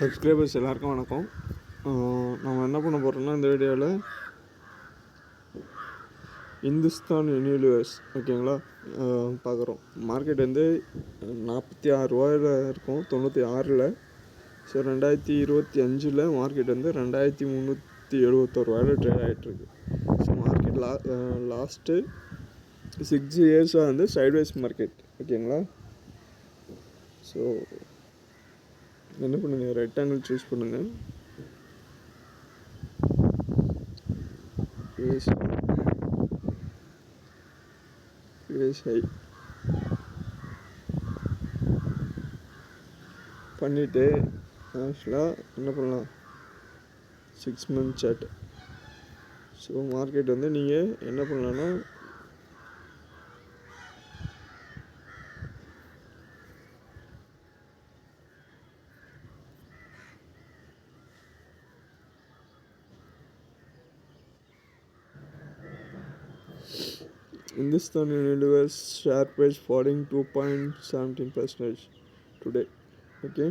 Subscribers எல்லாருக்கும் வணக்கம். நம்ம என்ன பண்ண போகிறோம்னா இந்த வீடியோவில் இந்துஸ்தான் யூனிவர்ஸ் ஓகேங்களா பார்க்குறோம். மார்க்கெட் வந்து 46 ரூபாயில் இருக்கும் 96. ஸோ 2025 மார்க்கெட் வந்து 2371 ரூபாயில் ட்ரேட் ஆகிட்டுருக்கு. ஸோ மார்க்கெட் லாஸ்ட்டு 6 இயர்ஸாக வந்து சைட்வேஸ் மார்க்கெட் ஓகேங்களா. ஸோ என்ன பண்ணுங்கள், ரெக்டாங்கிள் சூஸ் பண்ணுங்கள். ஹை பண்ணிவிட்டு ஆக்சுவலாக என்ன பண்ணலாம், 6 month சார்ட். ஸோ மார்க்கெட் வந்து நீங்கள் என்ன பண்ணலான்னா Hindustan Unilever share price falling 2.17% today. Okay.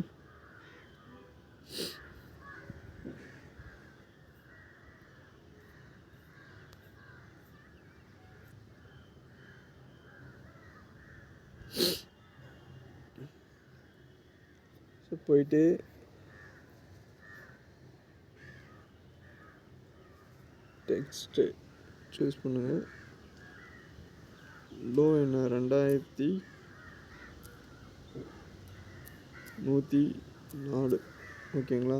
So போயிட்டு டெக்ஸ்ட் சூஸ் பண்ணுங்கள். லோ என்ன 2104 ஓகேங்களா.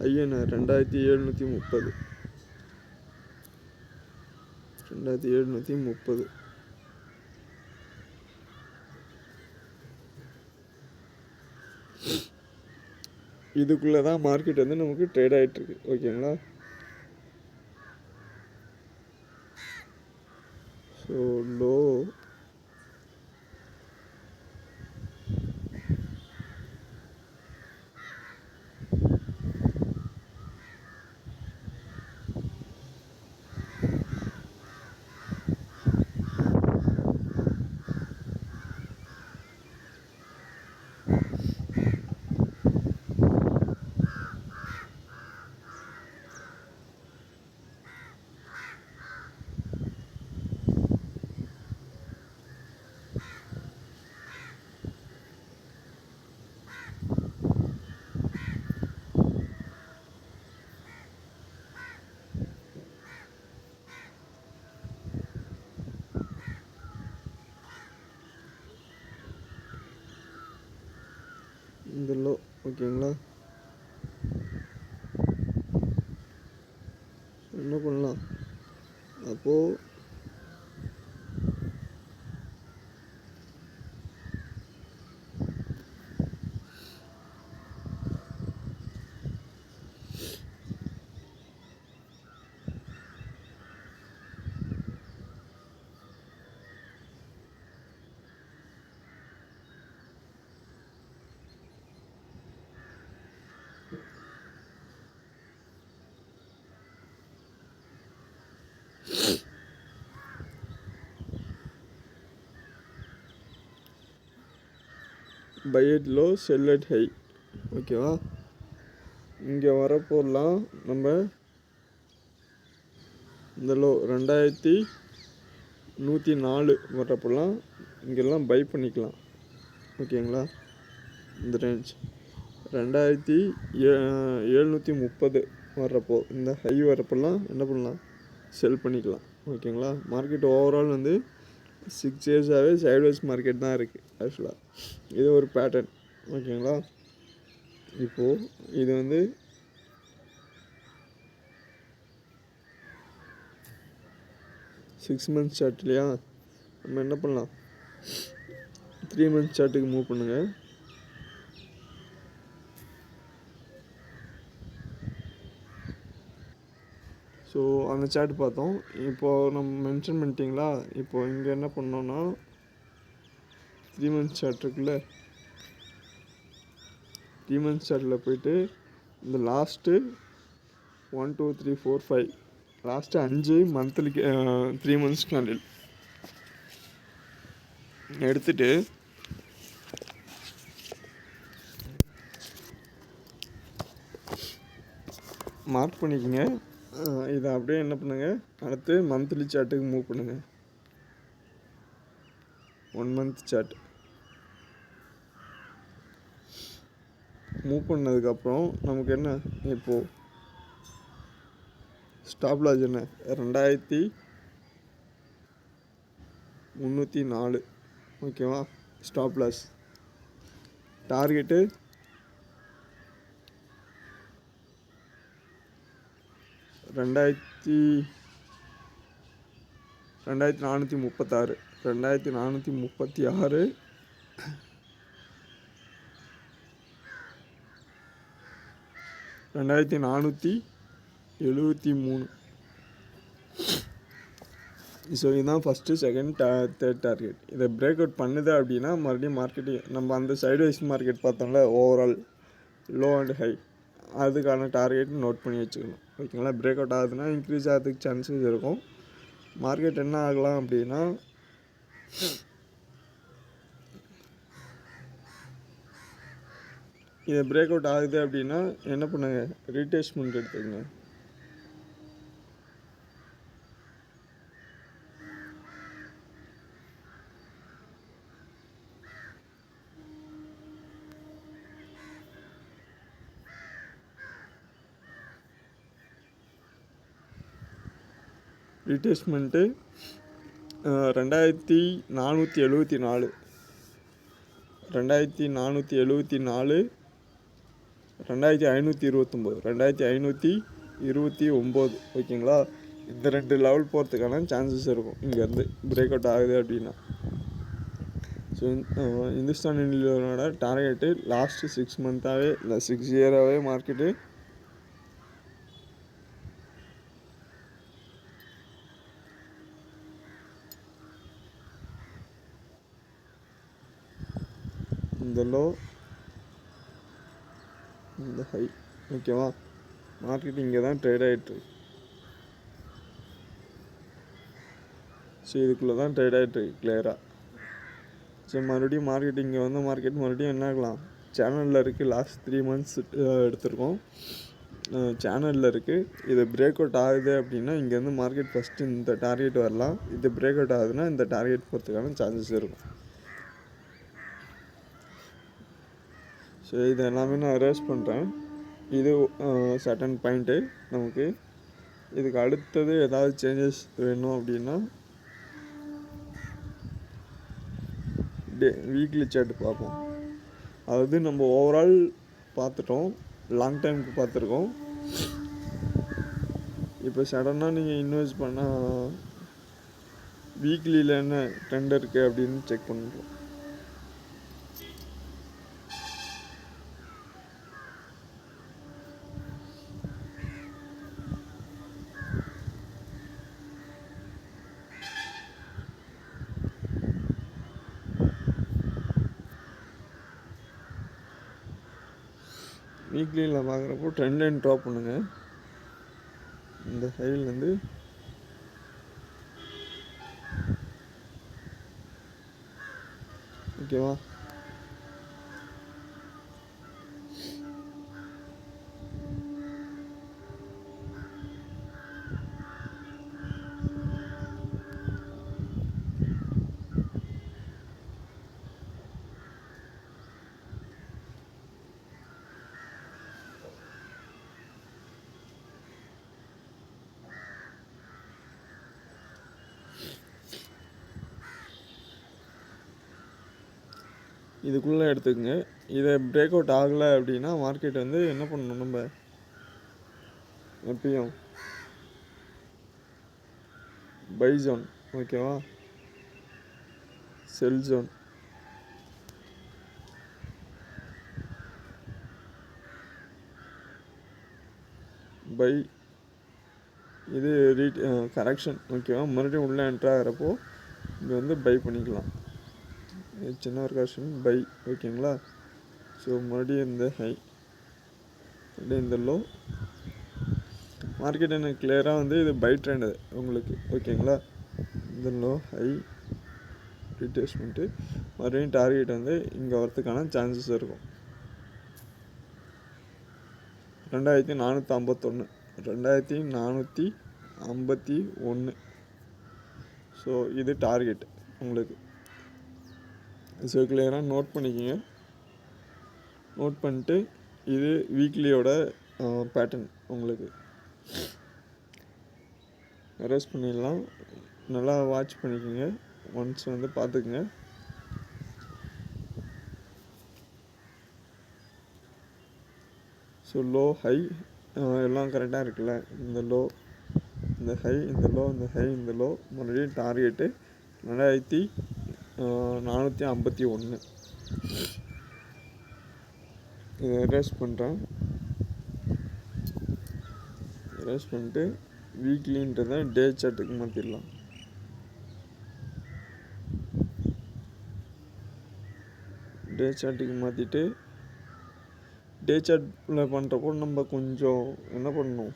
ஹை என்ன 2730. இதுக்குள்ளே தான் மார்க்கெட் வந்து நமக்கு ட்ரேட் ஆகிட்டுருக்கு ஓகேங்களா. ஸோ லோ இந்த லோ ஓகேங்களா. என்ன பண்ணலாம் அப்போது, by at low sell at high ஓகேவா. இங்கே வரப்போலாம் நம்ம இந்த லோ 2104 வரப்போலாம் இங்கெல்லாம் பை பண்ணிக்கலாம் ஓகேங்களா. இந்த ரேஞ்ச் 2730 வர்றப்போ இந்த ஹை வரப்போலாம் என்ன பண்ணலாம், செல் பண்ணிக்கலாம் ஓகேங்களா. மார்க்கெட் ஓவரால் வந்து 6 இயர்ஸாகவே சைட்வேஸ் மார்க்கெட் தான் இருக்குது ஆக்சுவலாக. இது ஒரு பேட்டர்ன் ஓகேங்களா. இப்போது இது வந்து சிக்ஸ் மந்த்ஸ் சார்ட் இல்லையா, நம்ம என்ன பண்ணலாம் 3 months சார்ட்டுக்கு மூவ் பண்ணுங்கள். ஸோ அந்த சார்ட் பார்த்தோம். இப்போது நம்ம மென்ஷன் பண்ணிட்டீங்களா. இப்போது இங்கே என்ன பண்ணோன்னா 3 months சார்ட் இருக்குல்ல, 3 months சார்ட்டில் போயிட்டு இந்த லாஸ்ட்டு 1 2 3 4 5 லாஸ்ட்டு 5 மந்த்லிக்கு 3 months கேண்டில் எடுத்துகிட்டு மார்க் பண்ணிக்கோங்க. இதை அப்படியே என்ன பண்ணுங்கள், அடுத்து மந்த்லி சார்ட்டுக்கு மூவ் பண்ணுங்கள். 1 month சார்ட் மூவ் பண்ணதுக்கப்புறம் நமக்கு என்ன இப்போது ஸ்டாப் லாஸ் என்ன 2304 ஓகேவா. Stop loss target 2436 2436 2473. ஸோ இதுதான் ஃபஸ்ட்டு, செகண்ட், தேர்ட் டார்கெட். இதை பிரேக் அவுட் பண்ணுது அப்படின்னா மறுபடியும் மார்க்கெட்டிங் நம்ம அந்த சைட்வைஸ் மார்க்கெட் பார்த்தோம்ல, ஓவரால் லோ அண்ட் ஹை, அதுக்கான டார்கெட் நோட் பண்ணி வச்சுக்கணும் ஓகேங்களா. பிரேக் அவுட் ஆகுதுன்னா இன்க்ரீஸ் ஆகிறதுக்கு சான்சஸ் இருக்கும். மார்க்கெட் என்ன ஆகலாம் அப்படின்னா இதை பிரேக் அவுட் ஆகுது அப்படின்னா என்ன பண்ணுங்க, ரீடெஸ்ட்மெண்ட் எடுத்துக்கங்க. ரீடெஸ்ட்மெண்ட்டு 2474 2474 2529 2529 ஓகேங்களா. இந்த 2 லெவல் போகிறதுக்கான சான்சஸ் இருக்கும் இங்கேருந்து பிரேக் அவுட் ஆகுது அப்படின்னா. ஸோ இந்துஸ்தான் யூனிலிவரோட டார்கெட்டு லாஸ்ட்டு 6 months இல்லை 6 years மார்க்கெட்டு இந்த லோ இந்த ஹை ஓகேவா. மார்க்கெட் இங்கே தான் ட்ரேட் ஆகிட்டுருக்கு. ஸோ இதுக்குள்ளே தான் ட்ரேட் ஆகிட்டுருக்கு கிளியராக. ஸோ மறுபடியும் மார்க்கெட் இங்கே வந்து மார்க்கெட் மறுபடியும் என்ன ஆகலாம், சேனலில் இருக்குது. லாஸ்ட் 3 months எடுத்திருக்கோம், சேனலில் இருக்குது. இது பிரேக் அவுட் ஆகுது அப்படின்னா இங்கேருந்து மார்க்கெட் ஃபஸ்ட்டு இந்த டார்கெட் வரலாம். இது பிரேக் அவுட் ஆகுதுன்னா இந்த டார்கெட் போகிறதுக்கான சான்சஸ் இருக்கும். ஸோ இது எல்லாமே நான் எரேஸ் பண்ணுறேன். இது சர்டன் பாயிண்ட்டு நமக்கு. இதுக்கு அடுத்தது ஏதாவது சேஞ்சஸ் வேணும் அப்படின்னா வீக்லி சார்ட் பார்ப்போம். அதாவது நம்ம ஓவரால் பார்த்துட்டோம், லாங் டைமுக்கு பார்த்துருக்கோம். இப்போ சடனாக நீங்கள் இன்வெஸ்ட் பண்ணால் வீக்லியில் என்ன ட்ரெண்ட் இருக்குது அப்படின்னு செக் பண்ணுறோம். வீக்லியில் பார்க்குறப்போ ட்ரெண்ட் லைன் ட்ராப் பண்ணுங்கள். இந்த சைட்லேருந்து ஓகேவா. இதுக்குள்ளே எடுத்துக்கங்க. இதை பிரேக் அவுட் ஆகலை அப்படின்னா மார்க்கெட் வந்து என்ன பண்ணணும், நம்ம எப்பயும் பை ஜோன் ஓகேவா, செல் ஜோன், பை இது கரெக்ஷன் ஓகேவா. மறுபடியும் உள்ளே என்ட்ரு ஆகிறப்போ இங்கே வந்து பை பண்ணிக்கலாம். சின்ன ஒரு கரெக்ஷன் பை ஓகேங்களா. ஸோ மறுபடியும் இந்த ஹை, மறுபடியும் இந்த லோ, மார்க்கெட் எனக்கு கிளியராக வந்து இது பை ட்ரெண்ட் உங்களுக்கு, ஓகேங்களா. இந்த லோ ஹை ரீட்ரேஸ்மெண்ட்டு மறுபடியும் டார்கெட் வந்து இங்கே வரதுக்கான சான்சஸ் இருக்கும். 2451 2451. ஸோ இது டார்கெட் உங்களுக்கு. ஸோ கிளியராக நோட் பண்ணிக்கோங்க. நோட் பண்ணிட்டு இது வீக்லியோட பேட்டர்ன் உங்களுக்கு அரெஸ்ட் பண்ணிடலாம். நல்லா வாட்ச் பண்ணிக்கோங்க, ஒன்ஸ் வந்து பார்த்துக்குங்க. ஸோ லோ ஹை எல்லாம் கரெக்டாக இருக்குல்ல. இந்த லோ, இந்த ஹை, இந்த லோ, இந்த ஹை, இந்த லோ, மறுபடியும் டார்கெட்டு 2451. இதை எரேஸ் பண்ணுறேன். எரேஸ் பண்ணிட்டு வீக்லின்றதை டே சார்ட்டுக்கு மாற்றிடலாம். டே சார்ட்டுக்கு மாற்றிட்டு டே சார்ட்டில் பண்ணுறப்போ நம்ம கொஞ்சம் என்ன பண்ணணும்,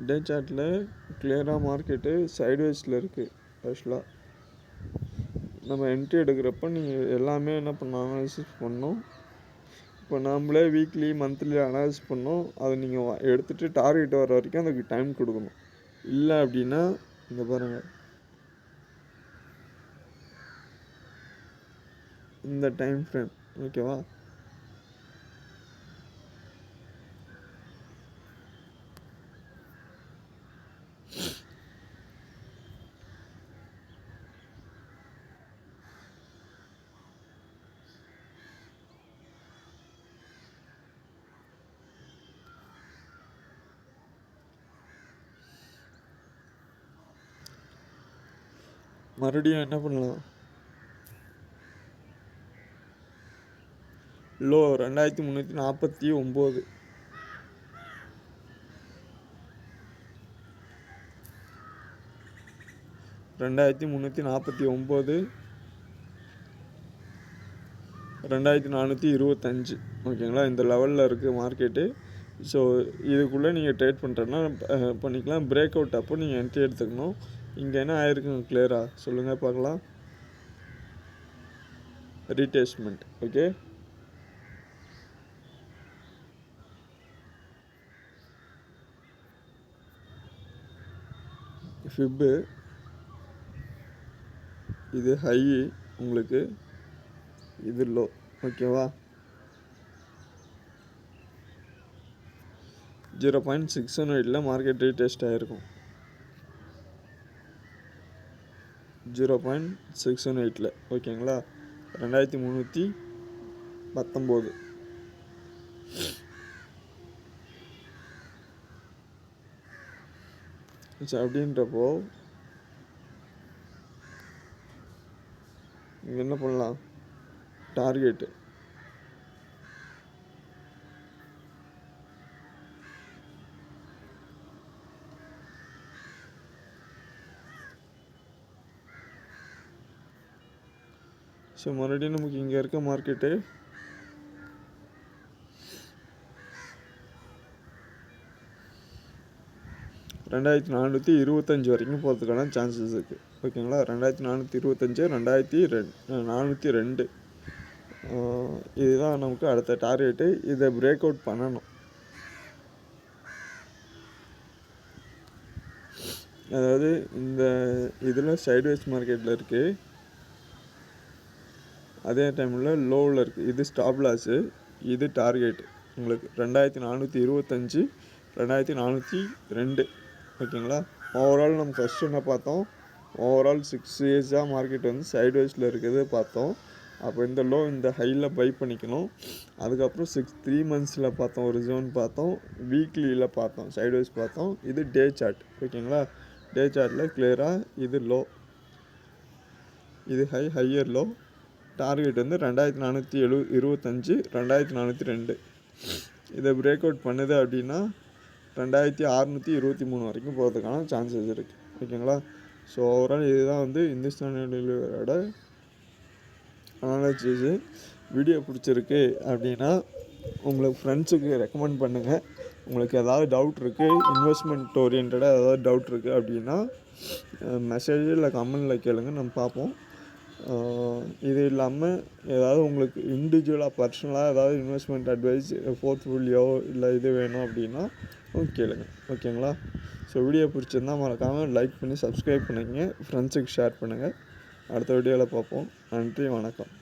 டே சார்ட்டில் கிளியராக மார்க்கெட்டு சைட்வேஸில் இருக்குது. ஆக்சுவலாக நம்ம என்ட்ரி எடுக்கிறப்ப நீங்கள் எல்லாமே என்ன பண்ணணும், அனாலிசிஸ் பண்ணணும். இப்போ நம்மளே வீக்லி மந்த்லி அனாலிசிஸ் பண்ணோம். அதை நீங்கள் எடுத்துகிட்டு டார்கெட் வர வரைக்கும் அதுக்கு டைம் கொடுக்கணும். இல்லை அப்படின்னா இங்கே பாருங்கள், இந்த டைம் ஃப்ரேம், ஓகேவா. மறுபடியும் என்ன பண்ணலாம், லோ 2349, 2349, 2425, ஓகேங்களா. இந்த லெவலில் இருக்குது மார்க்கெட்டு. ஸோ இதுக்குள்ளே நீங்கள் ட்ரேட் பண்ணுறேன்னா பண்ணிக்கலாம். பிரேக் அவுட் அப்போ நீங்கள் என்ட்ரி எடுத்துக்கணும். இங்கே என்ன ஆயிருக்குங்க கிளியராக சொல்லுங்கள் பார்க்கலாம். Retracement, okay. ஃபிப்பு, இது ஹை உங்களுக்கு, இது லோ, ஓகேவா. 0.618 மார்க்கெட் ரீடெஸ்ட் ஆகிருக்கும். 0.618, ஓகேங்களா. 2319. அப்படின்றப்போ இங்கே என்ன பண்ணலாம், டார்கெட்டு ஸோ மறுபடியும் நமக்கு இங்கே இருக்க மார்க்கெட்டு 2425 வரைக்கும் போகிறதுக்கான சான்சஸ் இருக்குது, ஓகேங்களா. 2425, 2402, இதுதான் நமக்கு அடுத்த டார்கெட்டு. இதை பிரேக் அவுட் பண்ணணும். அதாவது இந்த இதில் சைட்வேஸ் மார்க்கெட்டில் இருக்குது, அதே டைமில் லோவில் இருக்குது. இது ஸ்டாப் லாஸு, இது டார்கெட் உங்களுக்கு 2425, 2402, ஓகேங்களா. ஓவரால் நம்ம ஃபஸ்ட்டு என்ன பார்த்தோம், ஓவரால் 6 இயர்ஸாக மார்க்கெட் வந்து சைட்வேஸில் இருக்கிறது பார்த்தோம். அப்போ இந்த லோ, இந்த ஹையில் பை பண்ணிக்கணும். அதுக்கப்புறம் 3 monthஸில் பார்த்தோம், ஒரு ஜோன் பார்த்தோம், வீக்லியில் பார்த்தோம், சைட்வேஸ் பார்த்தோம். இது டே சார்ட், ஓகேங்களா. டே சார்ட்டில் கிளியராக இது லோ, இது ஹையர் லோ, டார்கெட் வந்து 2425, 2402, இதை பிரேக் அவுட் பண்ணுது அப்படின்னா 2623 வரைக்கும் போகிறதுக்கான சான்சஸ் இருக்குது. ஓகேங்களா? ஸோ ஓவரால் இதுதான் வந்து இந்துஸ்தான் யூனிலிவரோட அனாலிசிஸு. வீடியோ பிடிச்சிருக்கு அப்படின்னா உங்களுக்கு ஃப்ரெண்ட்ஸுக்கு ரெக்கமெண்ட் பண்ணுங்கள். உங்களுக்கு ஏதாவது டவுட் இருக்குது, இன்வெஸ்ட்மெண்ட் ஓரியன்டாக ஏதாவது டவுட் இருக்குது அப்படின்னா மெசேஜ் இல்லை கமெண்டில் கேளுங்க, நம்ம பார்ப்போம். இது இல்லாமல் ஏதாவது உங்களுக்கு இண்டிவிஜுவலாக பர்சனலாக ஏதாவது இன்வெஸ்ட்மெண்ட் அட்வைஸ், போர்ட்ஃபோலியோ இல்லை இது வேணும் அப்படின்னா கேளுங்க. ஓகேங்களா? ஸோ வீடியோ பிடிச்சிருந்தால் மறக்காமல் லைக் பண்ணி சப்ஸ்கிரைப் பண்ணுங்கள், ஃப்ரெண்ட்ஸுக்கு ஷேர் பண்ணுங்கள். அடுத்த வீடியோவில் பார்ப்போம். நன்றி, வணக்கம்.